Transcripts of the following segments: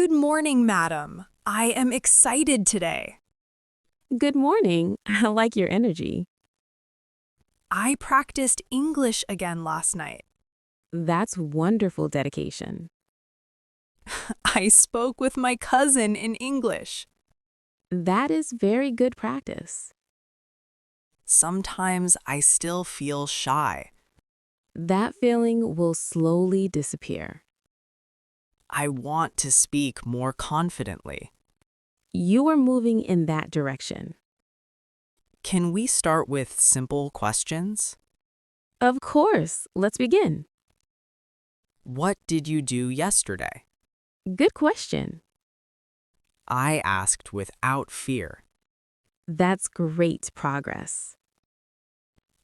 Good morning, madam. I am excited today. Good morning. I like your energy. I practiced English again last night. That's wonderful dedication. I spoke with my cousin in English. That is very good practice. Sometimes I still feel shy. That feeling will slowly disappear. I want to speak more confidently. You are moving in that direction. Can we start with simple questions? Of course. Let's begin. What did you do yesterday? Good question. I asked without fear. That's great progress.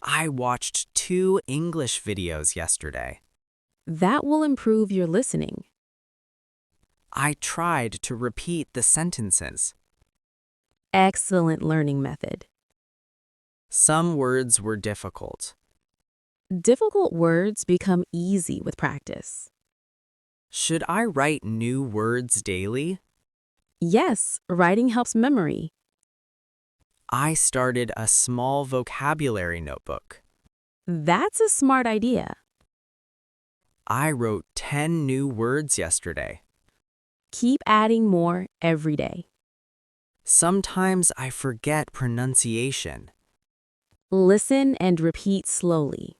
I watched 2 English videos yesterday. That will improve your listening. I tried to repeat the sentences. Excellent learning method. Some words were difficult. Difficult words become easy with practice. Should I write new words daily? Yes, writing helps memory. I started a small vocabulary notebook. That's a smart idea. I wrote 10 new words yesterday. Keep adding more every day. Sometimes I forget pronunciation. Listen and repeat slowly.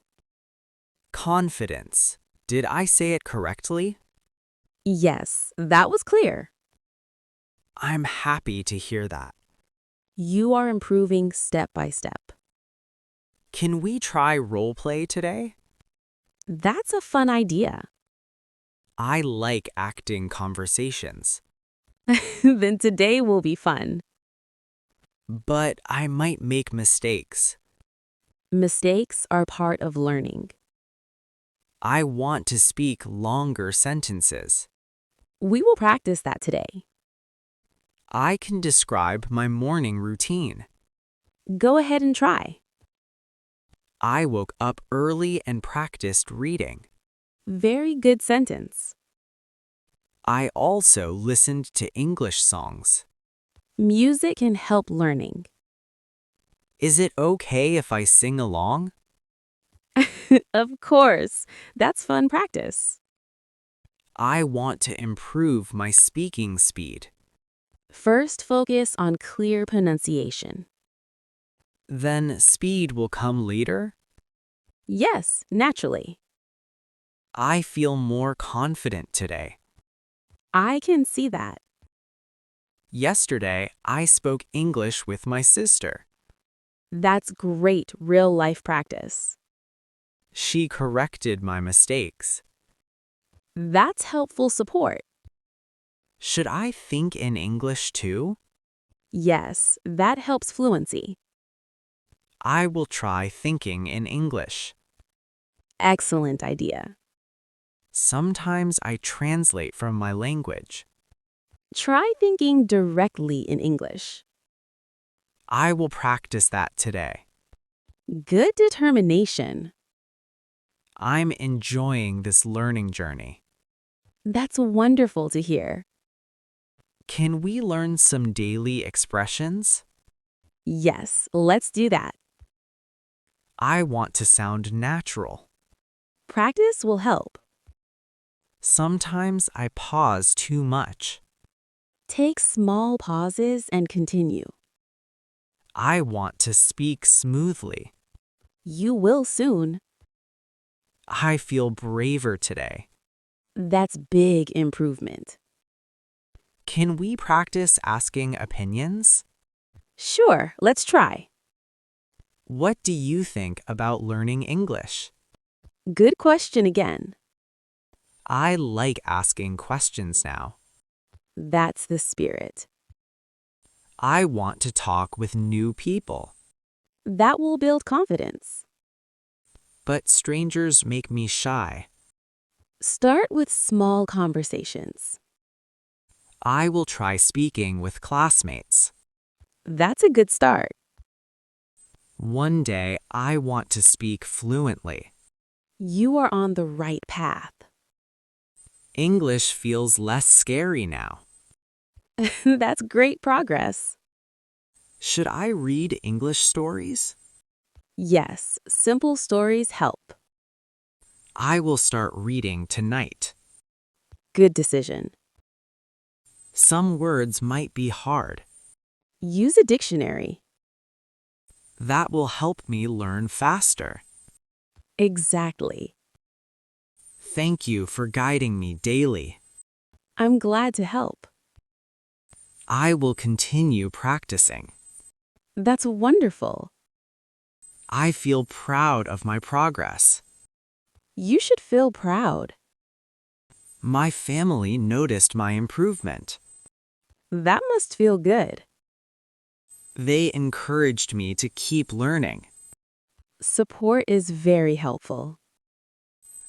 Confidence. Did I say it correctly? Yes, that was clear. I'm happy to hear that. You are improving step by step. Can we try role play today? That's a fun idea. I like acting conversations, Then today will be fun. but I might make mistakes. Mistakes are part of learning. I want to speak longer sentences. We will practice that today. I can describe my morning routine. Go ahead and try. I woke up early and practiced reading. Very good sentence. I also listened to English songs. Music can help learning. Is it okay if I sing along? Of course, that's fun practice. I want to improve my speaking speed. First, focus on clear pronunciation. Then speed will come later? Yes, naturally. I feel more confident today. I can see that. Yesterday, I spoke English with my sister. That's great real-life practice. She corrected my mistakes. That's helpful support. Should I think in English too? Yes, that helps fluency. I will try thinking in English. Excellent idea. Sometimes I translate from my language. Try thinking directly in English. I will practice that today. Good determination. I'm enjoying this learning journey. That's wonderful to hear. Can we learn some daily expressions? Yes, let's do that. I want to sound natural. Practice will help. Sometimes I pause too much. Take small pauses and continue. I want to speak smoothly. You will soon. I feel braver today. That's big improvement. Can we practice asking opinions? Sure, let's try. What do you think about learning English? Good question again. I like asking questions now. That's the spirit. I want to talk with new people, That will build confidence. but strangers make me shy. Start with small conversations. I will try speaking with classmates. That's a good start. One day, I want to speak fluently. You are on the right path. English feels less scary now. That's great progress. Should I read English stories? Yes, simple stories help. I will start reading tonight. Good decision. Some words might be hard. Use a dictionary. That will help me learn faster. Exactly. Thank you for guiding me daily. I'm glad to help. I will continue practicing. That's wonderful. I feel proud of my progress. You should feel proud. My family noticed my improvement. That must feel good. They encouraged me to keep learning. Support is very helpful.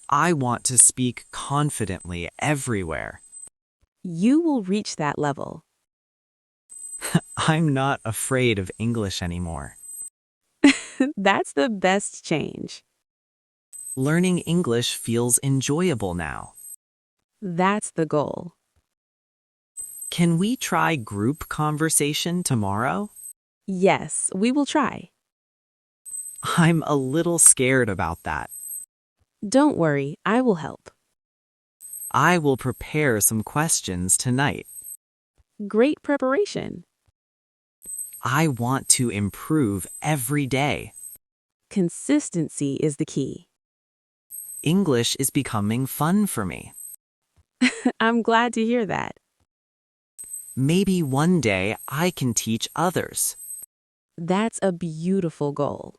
I want to speak confidently everywhere. You will reach that level. I'm not afraid of English anymore. That's the best change. Learning English feels enjoyable now. That's the goal. Can we try group conversation tomorrow? Yes, we will try. I'm a little scared about that. Don't worry, I will help. I will prepare some questions tonight. Great preparation. I want to improve every day. Consistency is the key. English is becoming fun for me. I'm glad to hear that. Maybe one day I can teach others. That's a beautiful goal.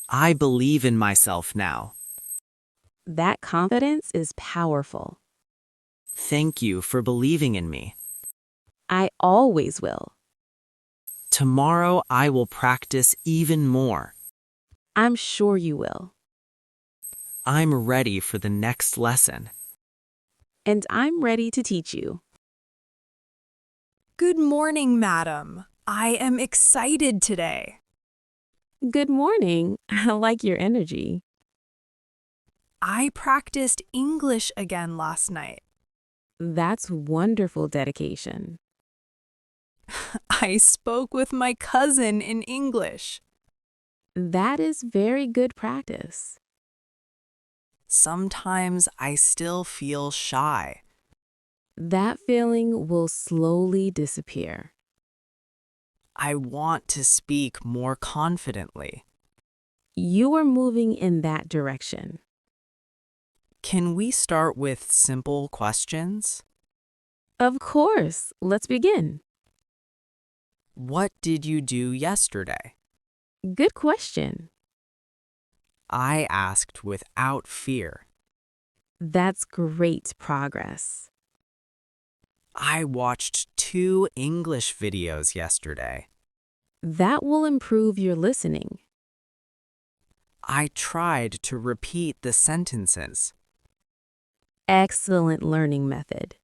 I believe in myself now. That confidence is powerful. Thank you for believing in me. I always will. Tomorrow I will practice even more. I'm sure you will. I'm ready for the next lesson. And I'm ready to teach you. Good morning, madam. I am excited today. Good morning. I like your energy. I practiced English again last night. That's wonderful dedication. I spoke with my cousin in English. That is very good practice. Sometimes I still feel shy. That feeling will slowly disappear. I want to speak more confidently. You are moving in that direction. Can we start with simple questions? Of course. Let's begin. What did you do yesterday? Good question. I asked without fear. That's great progress. I watched 2 English videos yesterday. That will improve your listening. I tried to repeat the sentences. Excellent learning method.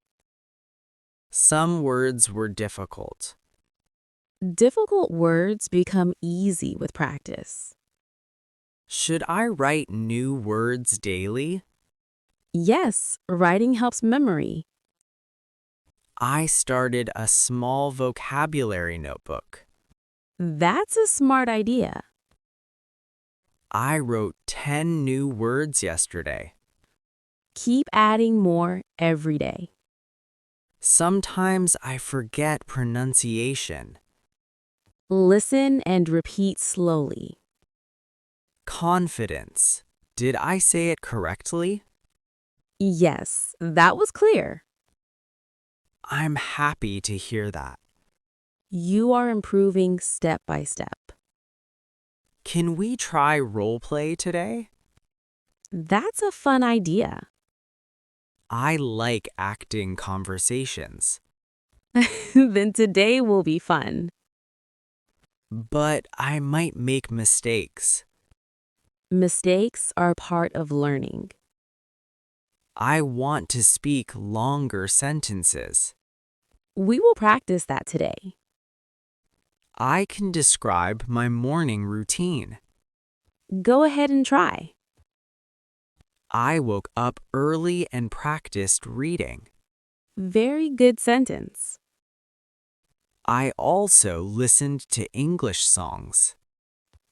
Some words were difficult. Difficult words become easy with practice. Should I write new words daily? Yes, writing helps memory. I started a small vocabulary notebook. That's a smart idea. I wrote 10 new words yesterday. Keep adding more every day. Sometimes I forget pronunciation. Listen and repeat slowly. Confidence. Did I say it correctly? Yes, that was clear. I'm happy to hear that. You are improving step by step. Can we try role play today? That's a fun idea. I like acting conversations, Then today will be fun. but I might make mistakes. Mistakes are part of learning. I want to speak longer sentences. We will practice that today. I can describe my morning routine. Go ahead and try. I woke up early and practiced reading. Very good sentence. I also listened to English songs.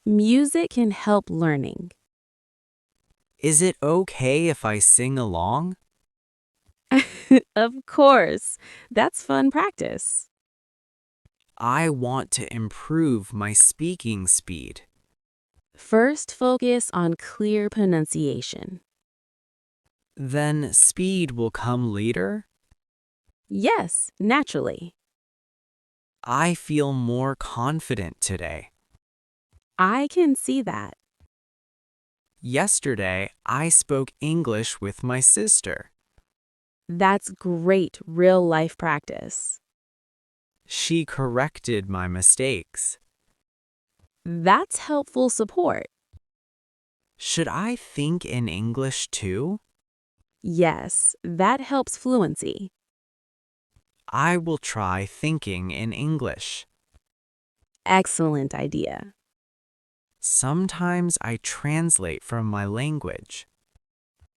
Music can help learning. Is it okay if I sing along? Of course, that's fun practice. I want to improve my speaking speed. First, focus on clear pronunciation. Then speed will come later? Yes, naturally. I feel more confident today. I can see that. Yesterday, I spoke English with my sister. That's great real-life practice. She corrected my mistakes. That's helpful support. Should I think in English too? Yes, that helps fluency. I will try thinking in English. Excellent idea. Sometimes I translate from my language.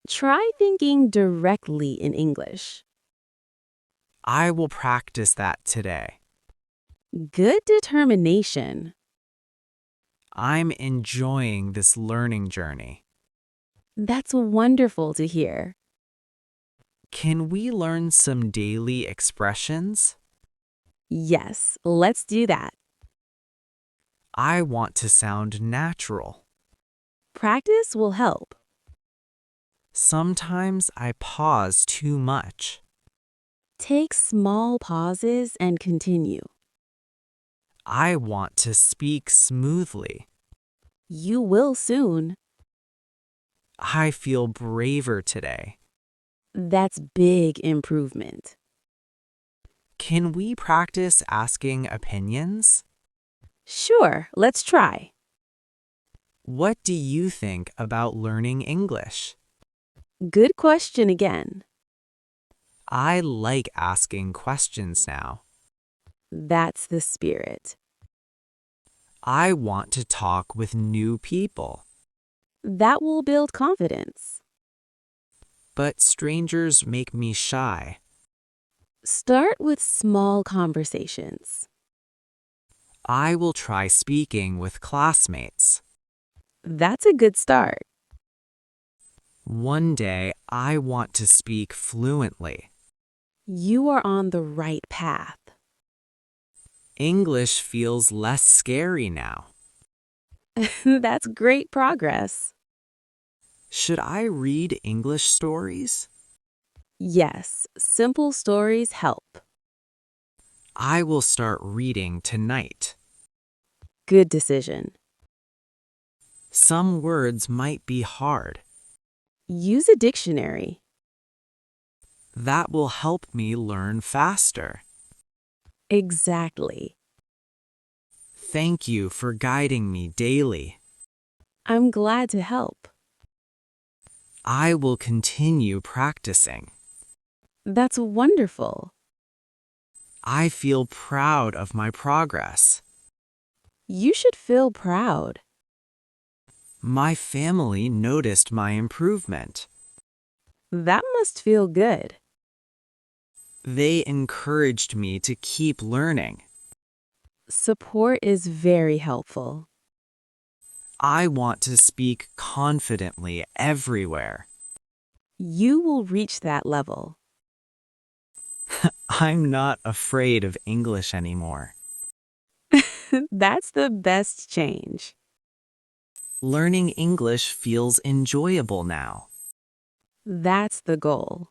Try thinking directly in English. I will practice that today. Good determination. I'm enjoying this learning journey. That's wonderful to hear. Can we learn some daily expressions? Yes, let's do that. I want to sound natural. Practice will help. Sometimes I pause too much. Take small pauses and continue. I want to speak smoothly. You will soon. I feel braver today. That's big improvement. Can we practice asking opinions? Sure, let's try. What do you think about learning English? Good question again. I like asking questions now. That's the spirit. I want to talk with new people. That will build confidence. But strangers make me shy. Start with small conversations. I will try speaking with classmates. That's a good start. One day, I want to speak fluently. You are on the right path. English feels less scary now. That's great progress. Should I read English stories? Yes, simple stories help. I will start reading tonight. Good decision. Some words might be hard. Use a dictionary. That will help me learn faster. Exactly. Thank you for guiding me daily. I'm glad to help. I will continue practicing. That's wonderful. I feel proud of my progress. You should feel proud. My family noticed my improvement. That must feel good. They encouraged me to keep learning. Support is very helpful. I want to speak confidently everywhere. You will reach that level. I'm not afraid of English anymore. That's the best change. Learning English feels enjoyable now. That's the goal.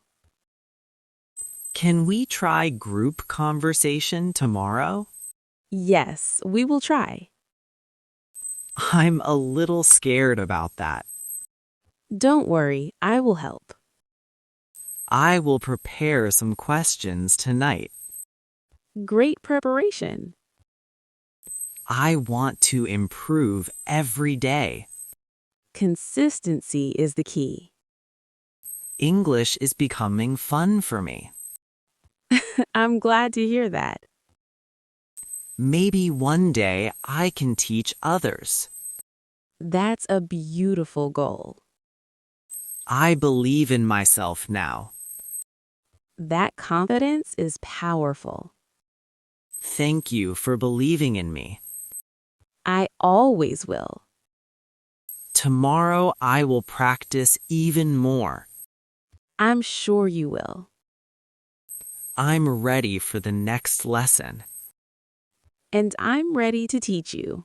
Can we try group conversation tomorrow? Yes, we will try. I'm a little scared about that. Don't worry, I will help. I will prepare some questions tonight. Great preparation. I want to improve every day. Consistency is the key. English is becoming fun for me. I'm glad to hear that. Maybe one day I can teach others. That's a beautiful goal. I believe in myself now. That confidence is powerful. Thank you for believing in me. I always will. Tomorrow I will practice even more. I'm sure you will. I'm ready for the next lesson. And I'm ready to teach you.